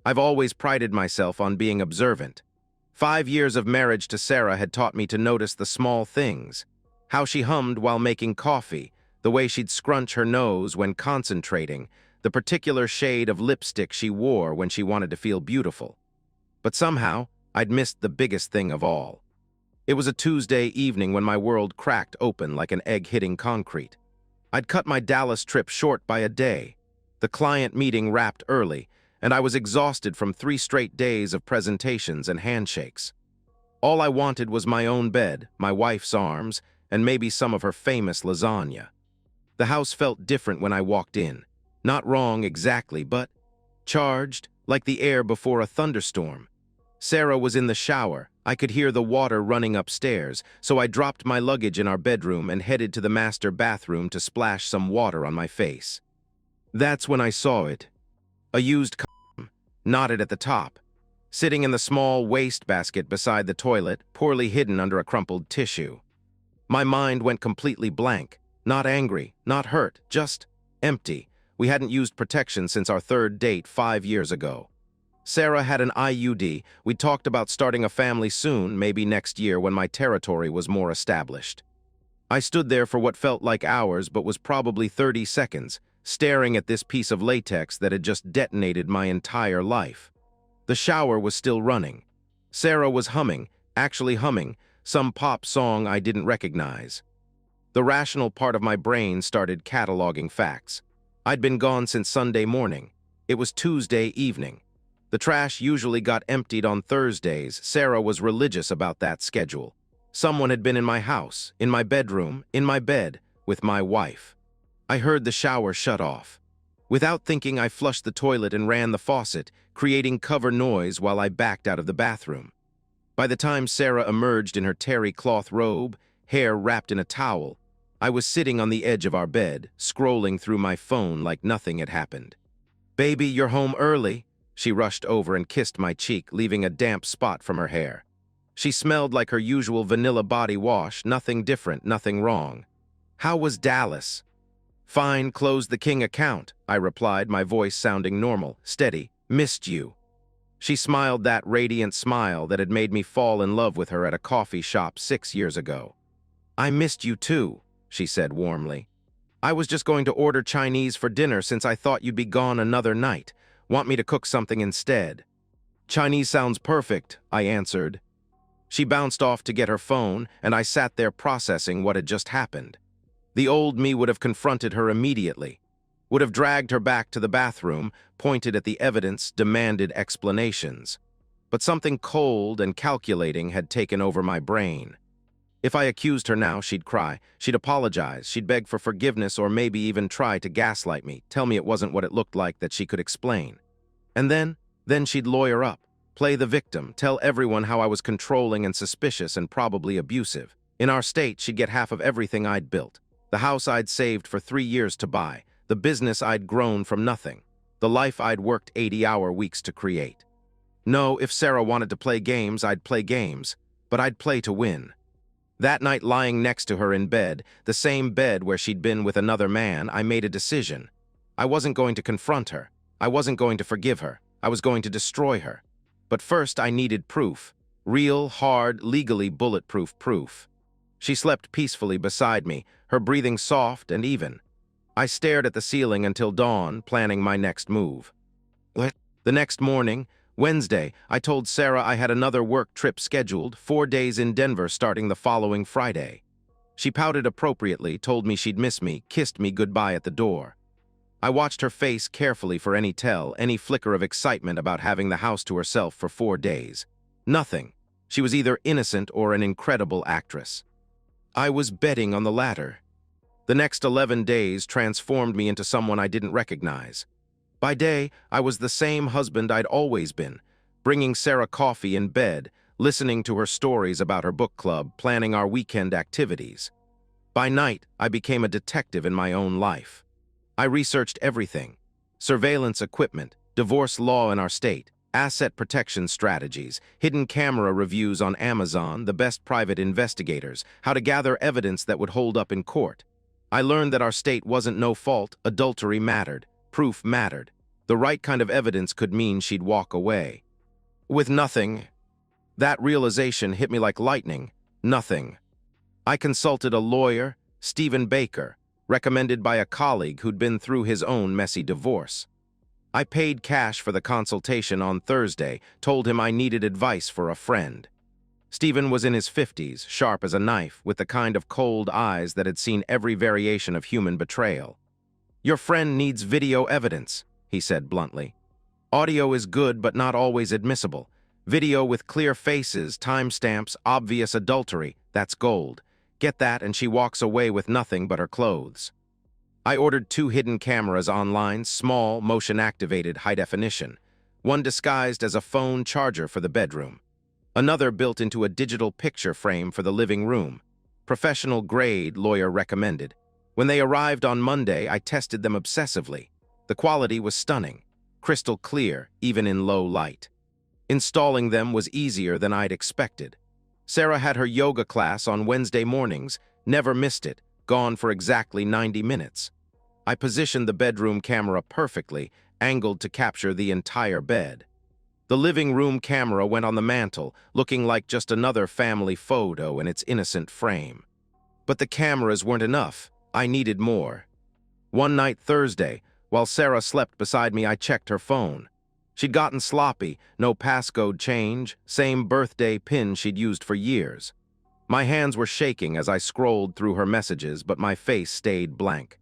I've always prided myself on being observant. 5 years of marriage to Sarah had taught me to notice the small things. How she hummed while making coffee, the way she'd scrunch her nose when concentrating, the particular shade of lipstick she wore when she wanted to feel beautiful. But somehow, I'd missed the biggest thing of all. It was a Tuesday evening when my world cracked open like an egg hitting concrete. I'd cut my Dallas trip short by a day. The client meeting wrapped early, and I was exhausted from 3 straight days of presentations and handshakes. All I wanted was my own bed, my wife's arms, and maybe some of her famous lasagna. The house felt different when I walked in. Not wrong exactly, but charged, like the air before a thunderstorm. Sarah was in the shower. I could hear the water running upstairs, so I dropped my luggage in our bedroom and headed to the master bathroom to splash some water on my face. That's when I saw it. A used condom, knotted at the top, sitting in the small wastebasket beside the toilet, poorly hidden under a crumpled tissue. My mind went completely blank. Not angry, not hurt, just empty. We hadn't used protection since our 3rd date 5 years ago. Sarah had an IUD. We talked about starting a family soon, maybe next year when my territory was more established. I stood there for what felt like hours but was probably 30 seconds, staring at this piece of latex that had just detonated my entire life. The shower was still running. Sarah was humming, actually humming, some pop song I didn't recognize. The rational part of my brain started cataloging facts. I'd been gone since Sunday morning. It was Tuesday evening. The trash usually got emptied on Thursdays. Sarah was religious about that schedule. Someone had been in my house, in my bedroom, in my bed, with my wife. I heard the shower shut off. Without thinking, I flushed the toilet and ran the faucet, creating cover noise while I backed out of the bathroom. By the time Sarah emerged in her terry cloth robe, hair wrapped in a towel, I was sitting on the edge of our bed, scrolling through my phone like nothing had happened. "Baby, you're home early." She rushed over and kissed my cheek, leaving a damp spot from her hair. She smelled like her usual vanilla body wash, nothing different, nothing wrong. "How was Dallas?" "Fine, closed the King account," I replied, my voice sounding normal, steady. "Missed you." She smiled that radiant smile that had made me fall in love with her at a coffee shop 6 years ago. "I missed you too," she said warmly. "I was just going to order Chinese for dinner since I thought you'd be gone another night. Want me to cook something instead?" "Chinese sounds perfect," I answered. She bounced off to get her phone, and I sat there processing what had just happened. The old me would have confronted her immediately, would have dragged her back to the bathroom, pointed at the evidence, demanded explanations. But something cold and calculating had taken over my brain. If I accused her now, she'd cry, she'd apologize, she'd beg for forgiveness, or maybe even try to gaslight me, tell me it wasn't what it looked like that she could explain. And then she'd lawyer up, play the victim, tell everyone how I was controlling and suspicious and probably abusive. In our state, she'd get half of everything I'd built. The house I'd saved for 3 years to buy, the business I'd grown from nothing, the life I'd worked 80-hour weeks to create. No, if Sarah wanted to play games, I'd play games, but I'd play to win. That night, lying next to her in bed, the same bed where she'd been with another man, I made a decision. I wasn't going to confront her. I wasn't going to forgive her. I was going to destroy her. But first, I needed proof. Real, hard, legally bulletproof proof. She slept peacefully beside me, her breathing soft and even. I stared at the ceiling until dawn, planning my next move. The next morning, Wednesday, I told Sarah I had another work trip scheduled, 4 days in Denver starting the following Friday. She pouted appropriately, told me she'd miss me, kissed me goodbye at the door. I watched her face carefully for any tell, any flicker of excitement about having the house to herself for 4 days. Nothing. She was either innocent or an incredible actress. I was betting on the latter. The next 11 days transformed me into someone I didn't recognize. By day, I was the same husband I'd always been, bringing Sarah coffee in bed, listening to her stories about her book club, planning our weekend activities. By night, I became a detective in my own life. I researched everything: surveillance equipment, divorce law in our state, asset protection strategies, hidden camera reviews on Amazon, the best private investigators, how to gather evidence that would hold up in court. I learned that our state wasn't no fault, adultery mattered, proof mattered. The right kind of evidence could mean she'd walk away. With nothing. That realization hit me like lightning. Nothing. I consulted a lawyer, Stephen Baker, recommended by a colleague who'd been through his own messy divorce. I paid cash for the consultation on Thursday, told him I needed advice for a friend. Stephen was in his 50s, sharp as a knife, with the kind of cold eyes that had seen every variation of human betrayal. "Your friend needs video evidence," he said bluntly. "Audio is good but not always admissible. Video with clear faces, timestamps, obvious adultery, that's gold. Get that and she walks away with nothing but her clothes." I ordered 2 hidden cameras online, small, motion-activated, high definition. One disguised as a phone charger for the bedroom. Another built into a digital picture frame for the living room. Professional grade, lawyer recommended. When they arrived on Monday, I tested them obsessively. The quality was stunning, crystal clear, even in low light. Installing them was easier than I'd expected. Sarah had her yoga class on Wednesday mornings, never missed it, gone for exactly 90 minutes. I positioned the bedroom camera perfectly, angled to capture the entire bed. The living room camera went on the mantel, looking like just another family photo in its innocent frame. But the cameras weren't enough. I needed more. One night Thursday, while Sarah slept beside me, I checked her phone. She'd gotten sloppy, no passcode change, same birthday pin she'd used for years. My hands were shaking as I scrolled through her messages, but my face stayed blank.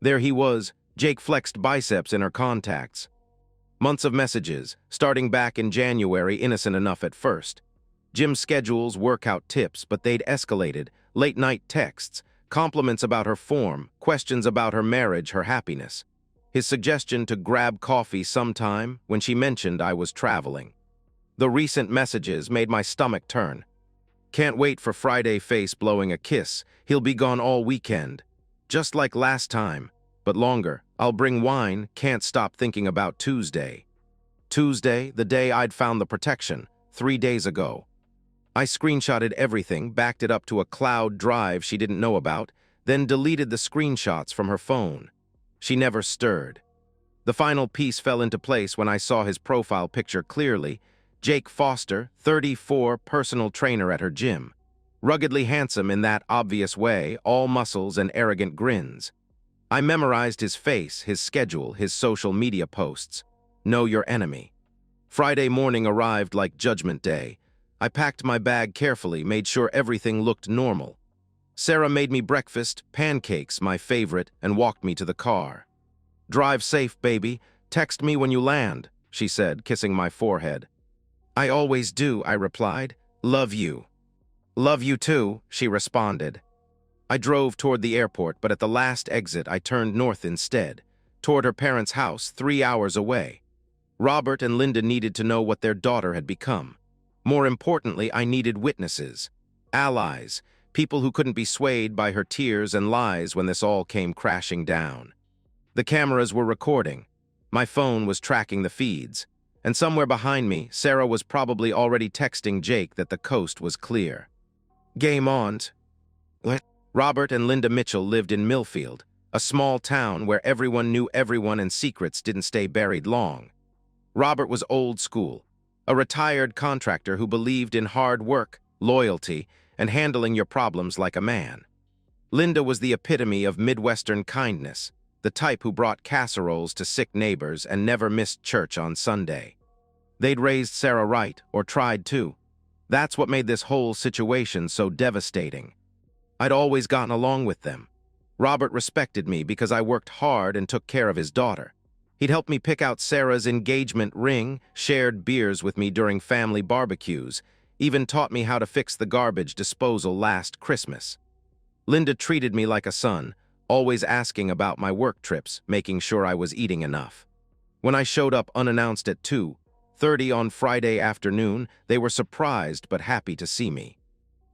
There he was, Jake flexed biceps in her contacts. Months of messages, starting back in January, innocent enough at first. Gym schedules, workout tips, but they'd escalated, late-night texts, compliments about her form, questions about her marriage, her happiness. His suggestion to grab coffee sometime when she mentioned I was traveling. The recent messages made my stomach turn. "Can't wait for Friday," face blowing a kiss. "He'll be gone all weekend. Just like last time, but longer. I'll bring wine, can't stop thinking about Tuesday." Tuesday, the day I'd found the protection, 3 days ago. I screenshotted everything, backed it up to a cloud drive she didn't know about, then deleted the screenshots from her phone. She never stirred. The final piece fell into place when I saw his profile picture clearly. Jake Foster, 34, personal trainer at her gym. Ruggedly handsome in that obvious way, all muscles and arrogant grins. I memorized his face, his schedule, his social media posts. Know your enemy. Friday morning arrived like Judgment Day. I packed my bag carefully, made sure everything looked normal. Sarah made me breakfast, pancakes, my favorite, and walked me to the car. "Drive safe, baby. Text me when you land," she said, kissing my forehead. "I always do," I replied. "Love you." "Love you too," she responded. I drove toward the airport, but at the last exit I turned north instead, toward her parents' house 3 hours away. Robert and Linda needed to know what their daughter had become. More importantly, I needed witnesses, allies, people who couldn't be swayed by her tears and lies when this all came crashing down. The cameras were recording. My phone was tracking the feeds. And somewhere behind me, Sarah was probably already texting Jake that the coast was clear. Game on. What? Robert and Linda Mitchell lived in Millfield, a small town where everyone knew everyone and secrets didn't stay buried long. Robert was old school, a retired contractor who believed in hard work, loyalty, and handling your problems like a man. Linda was the epitome of Midwestern kindness, the type who brought casseroles to sick neighbors and never missed church on Sunday. They'd raised Sarah right, or tried to. That's what made this whole situation so devastating. I'd always gotten along with them. Robert respected me because I worked hard and took care of his daughter. He'd helped me pick out Sarah's engagement ring, shared beers with me during family barbecues, even taught me how to fix the garbage disposal last Christmas. Linda treated me like a son, always asking about my work trips, making sure I was eating enough. When I showed up unannounced at 2:30 on Friday afternoon, they were surprised but happy to see me.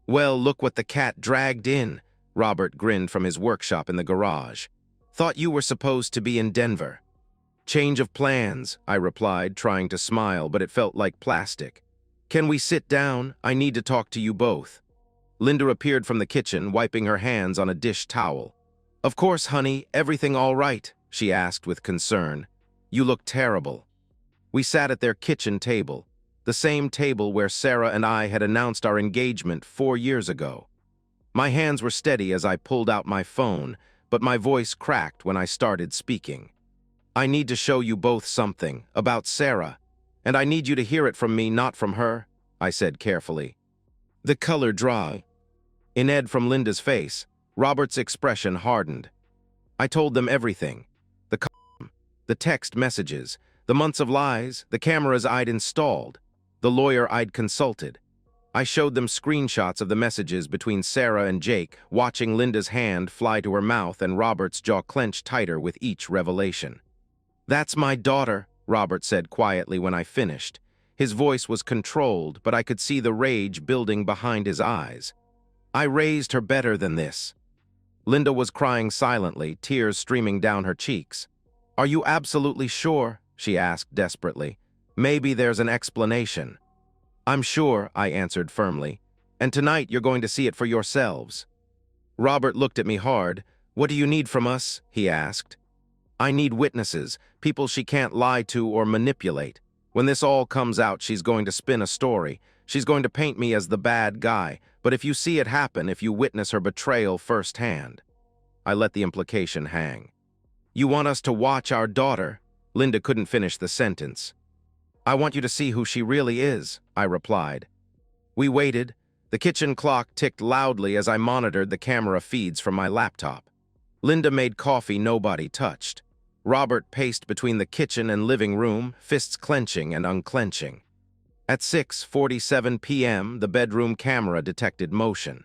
"Well, look what the cat dragged in," Robert grinned from his workshop in the garage. "Thought you were supposed to be in Denver." "Change of plans," I replied, trying to smile, but it felt like plastic. "Can we sit down? I need to talk to you both." Linda appeared from the kitchen, wiping her hands on a dish towel. "Of course, honey, everything all right?" she asked with concern. You look terrible." We sat at their kitchen table, the same table where Sarah and I had announced our engagement 4 years ago. My hands were steady as I pulled out my phone, but my voice cracked when I started speaking. "I need to show you both something about Sarah, and I need you to hear it from me, not from her," I said carefully. The color dry. In Ed from Linda's face, Robert's expression hardened. I told them everything. The text messages, the months of lies, the cameras I'd installed, the lawyer I'd consulted. I showed them screenshots of the messages between Sarah and Jake, watching Linda's hand fly to her mouth and Robert's jaw clench tighter with each revelation. "That's my daughter," Robert said quietly when I finished. His voice was controlled, but I could see the rage building behind his eyes. "I raised her better than this." Linda was crying silently, tears streaming down her cheeks. "Are you absolutely sure?" she asked desperately. "Maybe there's an explanation." "I'm sure," I answered firmly. "And tonight you're going to see it for yourselves." Robert looked at me hard. "What do you need from us?" he asked. "I need witnesses, people she can't lie to or manipulate. When this all comes out, she's going to spin a story. She's going to paint me as the bad guy, but if you see it happen, if you witness her betrayal firsthand." I let the implication hang. "You want us to watch our daughter?" Linda couldn't finish the sentence. "I want you to see who she really is," I replied. We waited. The kitchen clock ticked loudly as I monitored the camera feeds from my laptop. Linda made coffee nobody touched. Robert paced between the kitchen and living room, fists clenching and unclenching. At 6:47 p.m., the bedroom camera detected motion.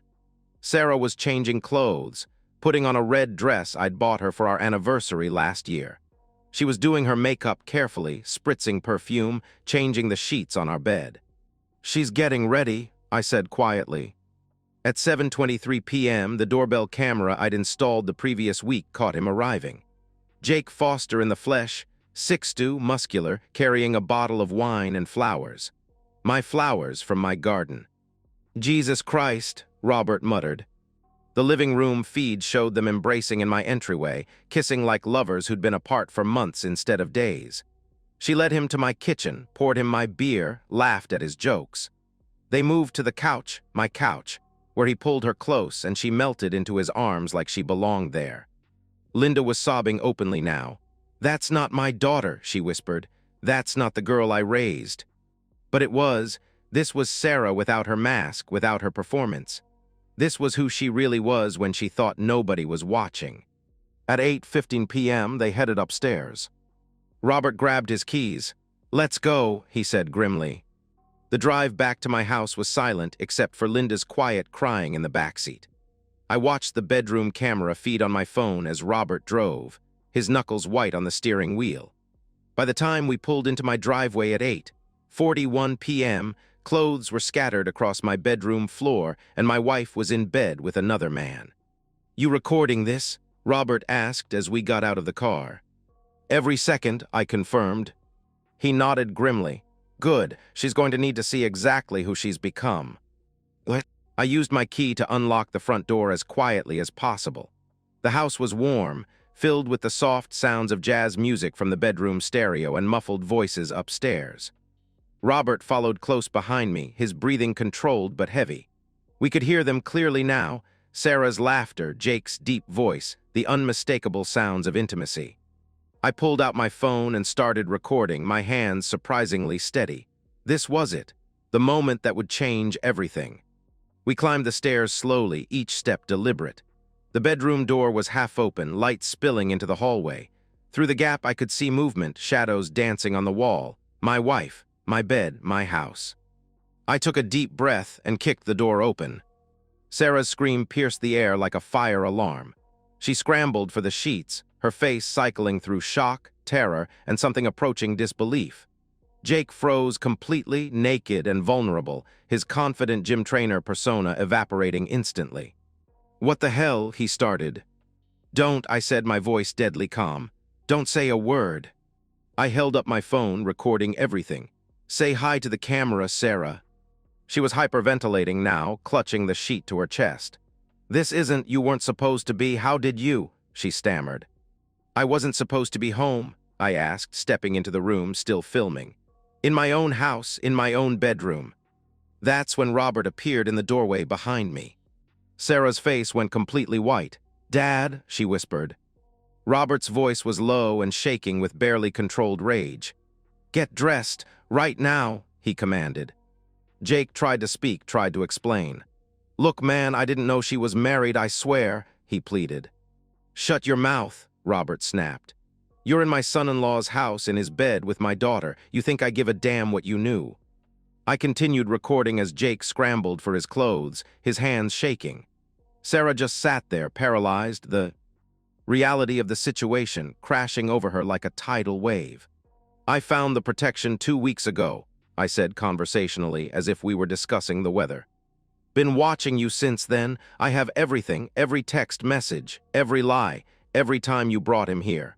Sarah was changing clothes, putting on a red dress I'd bought her for our anniversary last year. She was doing her makeup carefully, spritzing perfume, changing the sheets on our bed. "She's getting ready," I said quietly. At 7:23 p.m., the doorbell camera I'd installed the previous week caught him arriving. Jake Foster in the flesh, 6'2", muscular, carrying a bottle of wine and flowers. My flowers from my garden. "Jesus Christ," Robert muttered. The living room feed showed them embracing in my entryway, kissing like lovers who'd been apart for months instead of days. She led him to my kitchen, poured him my beer, laughed at his jokes. They moved to the couch, my couch, where he pulled her close and she melted into his arms like she belonged there. Linda was sobbing openly now. "That's not my daughter," she whispered. "That's not the girl I raised." But it was. This was Sarah without her mask, without her performance. This was who she really was when she thought nobody was watching. At 8:15 p.m., they headed upstairs. Robert grabbed his keys. "Let's go," he said grimly. The drive back to my house was silent except for Linda's quiet crying in the backseat. I watched the bedroom camera feed on my phone as Robert drove, his knuckles white on the steering wheel. By the time we pulled into my driveway at 8:41 p.m., clothes were scattered across my bedroom floor and my wife was in bed with another man. "You recording this?" Robert asked as we got out of the car. "Every second," I confirmed. He nodded grimly. "Good, she's going to need to see exactly who she's become." What? I used my key to unlock the front door as quietly as possible. The house was warm, filled with the soft sounds of jazz music from the bedroom stereo and muffled voices upstairs. Robert followed close behind me, his breathing controlled but heavy. We could hear them clearly now, Sarah's laughter, Jake's deep voice, the unmistakable sounds of intimacy. I pulled out my phone and started recording, my hands surprisingly steady. This was it, the moment that would change everything. We climbed the stairs slowly, each step deliberate. The bedroom door was half open, light spilling into the hallway. Through the gap I could see movement, shadows dancing on the wall. My wife, my bed, my house. I took a deep breath and kicked the door open. Sarah's scream pierced the air like a fire alarm. She scrambled for the sheets, her face cycling through shock, terror, and something approaching disbelief. Jake froze completely, naked and vulnerable, his confident gym trainer persona evaporating instantly. "What the hell?" he started. "Don't," I said, my voice deadly calm. "Don't say a word." I held up my phone, recording everything. "Say hi to the camera, Sarah." She was hyperventilating now, clutching the sheet to her chest. "This isn't, you weren't supposed to be, how did you?" she stammered. "I wasn't supposed to be home." I asked, stepping into the room, still filming. In my own house, in my own bedroom. That's when Robert appeared in the doorway behind me. Sarah's face went completely white. "Dad," she whispered. Robert's voice was low and shaking with barely controlled rage. "Get dressed, right now," he commanded. Jake tried to speak, tried to explain. "Look, man, I didn't know she was married, I swear," he pleaded. "Shut your mouth," Robert snapped. "You're in my son-in-law's house in his bed with my daughter. You think I give a damn what you knew?" I continued recording as Jake scrambled for his clothes, his hands shaking. Sarah just sat there, paralyzed, the reality of the situation crashing over her like a tidal wave. "I found the protection 2 weeks ago," I said conversationally, as if we were discussing the weather. "Been watching you since then. I have everything, every text message, every lie, every time you brought him here."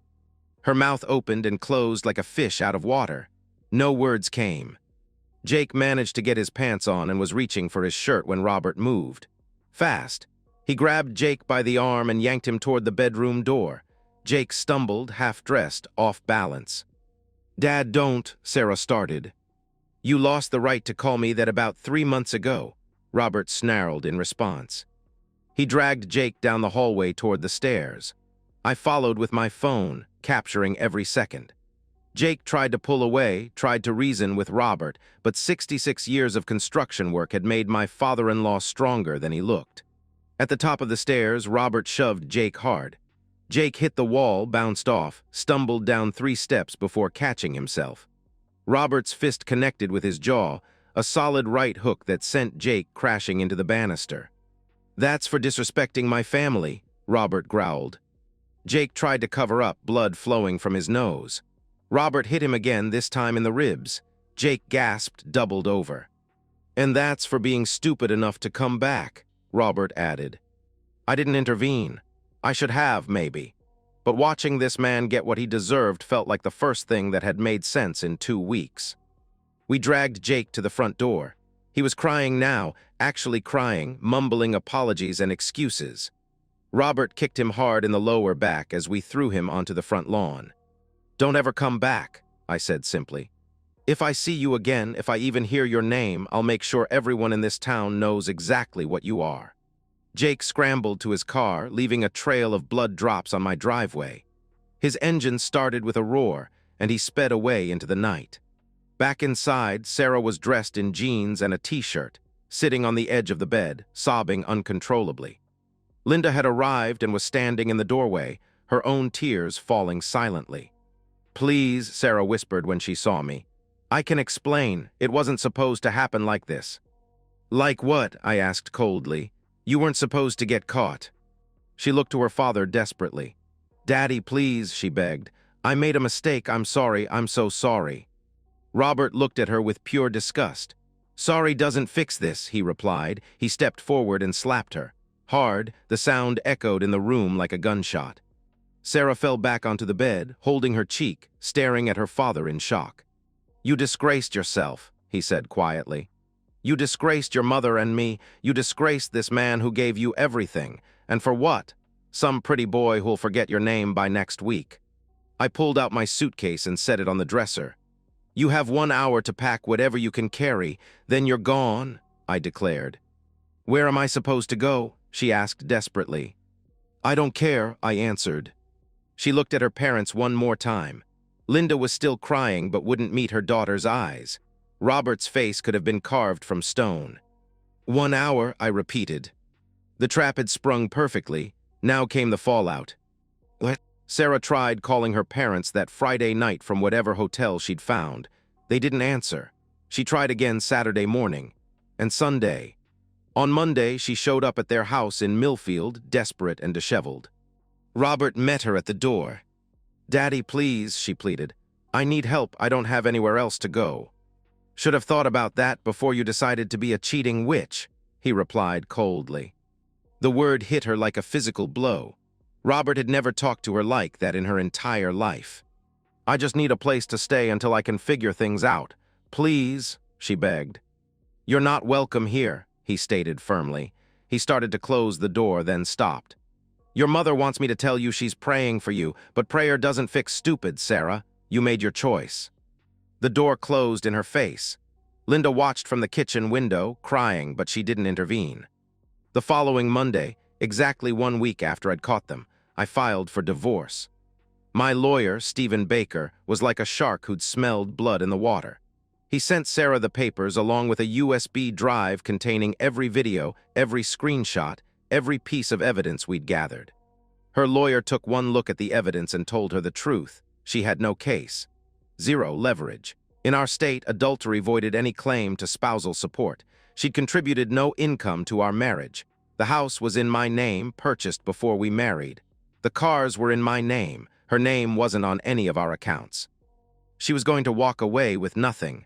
Her mouth opened and closed like a fish out of water. No words came. Jake managed to get his pants on and was reaching for his shirt when Robert moved. Fast. He grabbed Jake by the arm and yanked him toward the bedroom door. Jake stumbled, half-dressed, off balance. "Dad, don't," Sarah started. "You lost the right to call me that about 3 months ago," Robert snarled in response. He dragged Jake down the hallway toward the stairs. I followed with my phone, capturing every second. Jake tried to pull away, tried to reason with Robert, but 66 years of construction work had made my father-in-law stronger than he looked. At the top of the stairs, Robert shoved Jake hard. Jake hit the wall, bounced off, stumbled down 3 steps before catching himself. Robert's fist connected with his jaw, a solid right hook that sent Jake crashing into the banister. "That's for disrespecting my family," Robert growled. Jake tried to cover up, blood flowing from his nose. Robert hit him again, this time in the ribs. Jake gasped, doubled over. "And that's for being stupid enough to come back," Robert added. I didn't intervene. I should have, maybe. But watching this man get what he deserved felt like the first thing that had made sense in 2 weeks. We dragged Jake to the front door. He was crying now, actually crying, mumbling apologies and excuses. Robert kicked him hard in the lower back as we threw him onto the front lawn. "Don't ever come back," I said simply. "If I see you again, if I even hear your name, I'll make sure everyone in this town knows exactly what you are." Jake scrambled to his car, leaving a trail of blood drops on my driveway. His engine started with a roar, and he sped away into the night. Back inside, Sarah was dressed in jeans and a t-shirt, sitting on the edge of the bed, sobbing uncontrollably. Linda had arrived and was standing in the doorway, her own tears falling silently. "Please," Sarah whispered when she saw me. "I can explain. It wasn't supposed to happen like this." "Like what?" I asked coldly. "You weren't supposed to get caught." She looked to her father desperately. "Daddy, please," she begged. "I made a mistake. I'm sorry. I'm so sorry." Robert looked at her with pure disgust. "Sorry doesn't fix this," he replied. He stepped forward and slapped her. Hard, the sound echoed in the room like a gunshot. Sarah fell back onto the bed, holding her cheek, staring at her father in shock. "You disgraced yourself," he said quietly. "You disgraced your mother and me. You disgraced this man who gave you everything. And for what? Some pretty boy who'll forget your name by next week." I pulled out my suitcase and set it on the dresser. "You have 1 hour to pack whatever you can carry, then you're gone," I declared. "Where am I supposed to go?" she asked desperately. "I don't care," I answered. She looked at her parents one more time. Linda was still crying but wouldn't meet her daughter's eyes. Robert's face could have been carved from stone. 1 hour, I repeated. The trap had sprung perfectly. Now came the fallout. "What?" Sarah tried calling her parents that Friday night from whatever hotel she'd found. They didn't answer. She tried again Saturday morning. And Sunday. On Monday, she showed up at their house in Millfield, desperate and disheveled. Robert met her at the door. "Daddy, please," she pleaded. "I need help. I don't have anywhere else to go." "Should have thought about that before you decided to be a cheating witch," he replied coldly. The word hit her like a physical blow. Robert had never talked to her like that in her entire life. "I just need a place to stay until I can figure things out. Please," she begged. "You're not welcome here," he stated firmly. He started to close the door, then stopped. "Your mother wants me to tell you she's praying for you, but prayer doesn't fix stupid, Sarah," You made your choice." The door closed in her face. Linda watched from the kitchen window, crying, but she didn't intervene. The following Monday, exactly 1 week after I'd caught them, I filed for divorce. My lawyer, Stephen Baker, was like a shark who'd smelled blood in the water. He sent Sarah the papers along with a USB drive containing every video, every screenshot, every piece of evidence we'd gathered. Her lawyer took one look at the evidence and told her the truth. She had no case. Zero leverage. In our state, adultery voided any claim to spousal support. She'd contributed no income to our marriage. The house was in my name, purchased before we married. The cars were in my name. Her name wasn't on any of our accounts. She was going to walk away with nothing.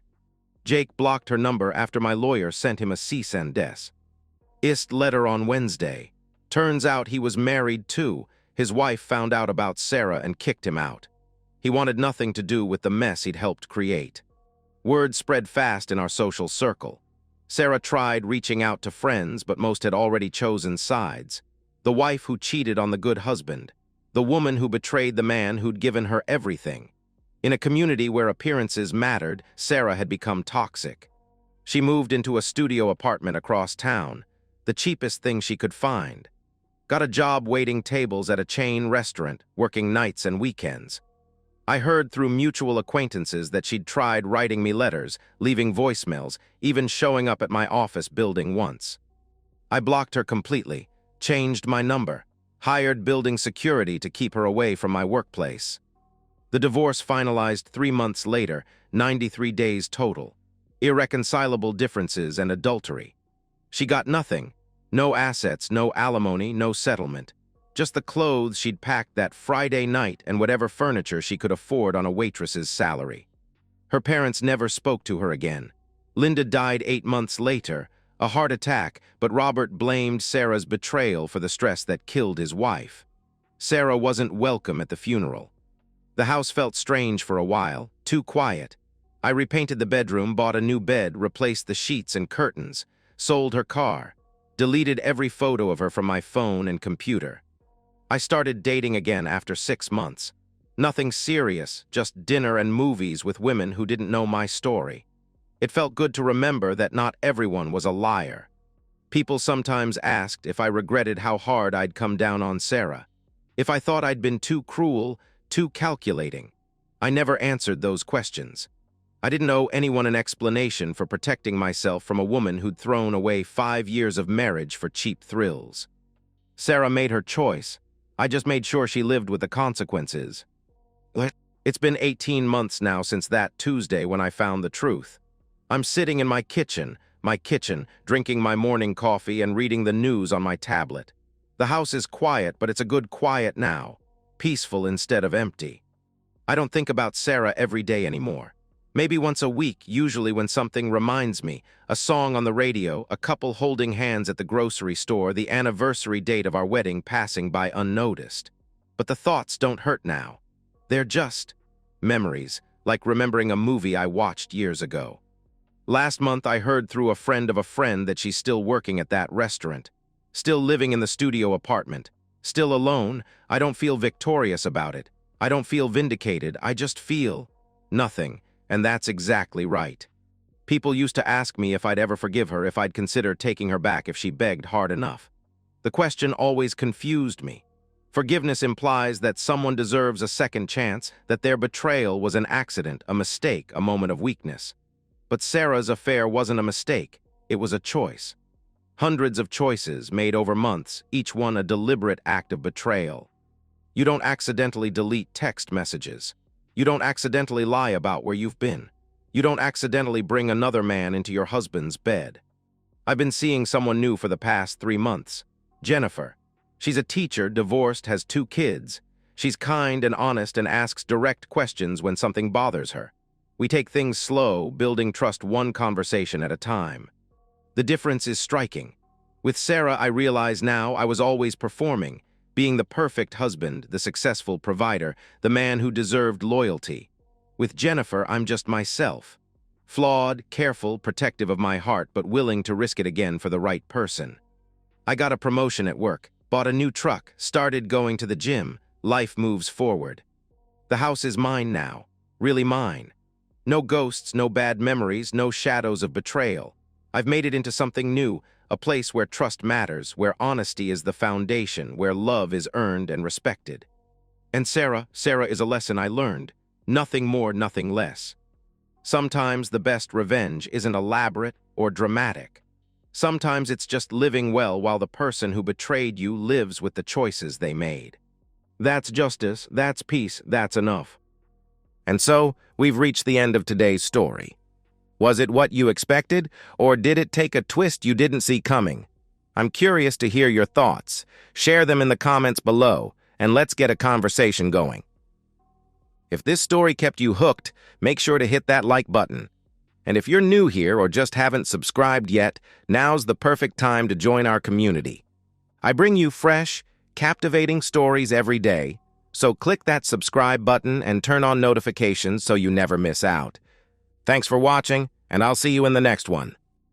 Jake blocked her number after my lawyer sent him a cease and desist letter on Wednesday. Turns out he was married too. His wife found out about Sarah and kicked him out. He wanted nothing to do with the mess he'd helped create. Word spread fast in our social circle. Sarah tried reaching out to friends, but most had already chosen sides. The wife who cheated on the good husband. The woman who betrayed the man who'd given her everything. In a community where appearances mattered, Sarah had become toxic. She moved into a studio apartment across town, the cheapest thing she could find. Got a job waiting tables at a chain restaurant, working nights and weekends. I heard through mutual acquaintances that she'd tried writing me letters, leaving voicemails, even showing up at my office building once. I blocked her completely, changed my number, hired building security to keep her away from my workplace. The divorce finalized 3 months later, 93 days total. Irreconcilable differences and adultery. She got nothing. No assets, no alimony, no settlement. Just the clothes she'd packed that Friday night and whatever furniture she could afford on a waitress's salary. Her parents never spoke to her again. Linda died 8 months later, a heart attack, but Robert blamed Sarah's betrayal for the stress that killed his wife. Sarah wasn't welcome at the funeral. The house felt strange for a while, too quiet. I repainted the bedroom, bought a new bed, replaced the sheets and curtains, sold her car, deleted every photo of her from my phone and computer. I started dating again after 6 months. Nothing serious, just dinner and movies with women who didn't know my story. It felt good to remember that not everyone was a liar. People sometimes asked if I regretted how hard I'd come down on Sarah, if I thought I'd been too cruel, too calculating. I never answered those questions. I didn't owe anyone an explanation for protecting myself from a woman who'd thrown away 5 years of marriage for cheap thrills. Sarah made her choice. I just made sure she lived with the consequences. It's been 18 months now since that Tuesday when I found the truth. I'm sitting in my kitchen, drinking my morning coffee and reading the news on my tablet. The house is quiet, but it's a good quiet now, peaceful instead of empty. I don't think about Sarah every day anymore. Maybe once a week, usually when something reminds me, a song on the radio, a couple holding hands at the grocery store, the anniversary date of our wedding passing by unnoticed. But the thoughts don't hurt now. They're just memories, like remembering a movie I watched years ago. Last month, I heard through a friend of a friend that she's still working at that restaurant, still living in the studio apartment, still alone. I don't feel victorious about it. I don't feel vindicated. I just feel nothing. And that's exactly right. People used to ask me if I'd ever forgive her, if I'd consider taking her back if she begged hard enough. The question always confused me. Forgiveness implies that someone deserves a second chance, that their betrayal was an accident, a mistake, a moment of weakness. But Sarah's affair wasn't a mistake. It was a choice. Hundreds of choices made over months, each one a deliberate act of betrayal. You don't accidentally delete text messages. You don't accidentally lie about where you've been. You don't accidentally bring another man into your husband's bed. I've been seeing someone new for the past 3 months. Jennifer. She's a teacher, divorced, has 2 kids. She's kind and honest and asks direct questions when something bothers her. We take things slow, building trust one conversation at a time. The difference is striking. With Sarah, I realize now I was always performing, being the perfect husband, the successful provider, the man who deserved loyalty. With Jennifer, I'm just myself. Flawed, careful, protective of my heart, but willing to risk it again for the right person. I got a promotion at work, bought a new truck, started going to the gym. Life moves forward. The house is mine now. really mine. No ghosts, no bad memories, no shadows of betrayal. I've made it into something new, a place where trust matters, where honesty is the foundation, where love is earned and respected. And Sarah is a lesson I learned. Nothing more, nothing less. Sometimes the best revenge isn't elaborate or dramatic. Sometimes it's just living well while the person who betrayed you lives with the choices they made. That's justice, that's peace, that's enough. And so, we've reached the end of today's story. Was it what you expected, or did it take a twist you didn't see coming? I'm curious to hear your thoughts. Share them in the comments below, and let's get a conversation going. If this story kept you hooked, make sure to hit that like button. And if you're new here or just haven't subscribed yet, now's the perfect time to join our community. I bring you fresh, captivating stories every day, so click that subscribe button and turn on notifications so you never miss out. Thanks for watching, and I'll see you in the next one.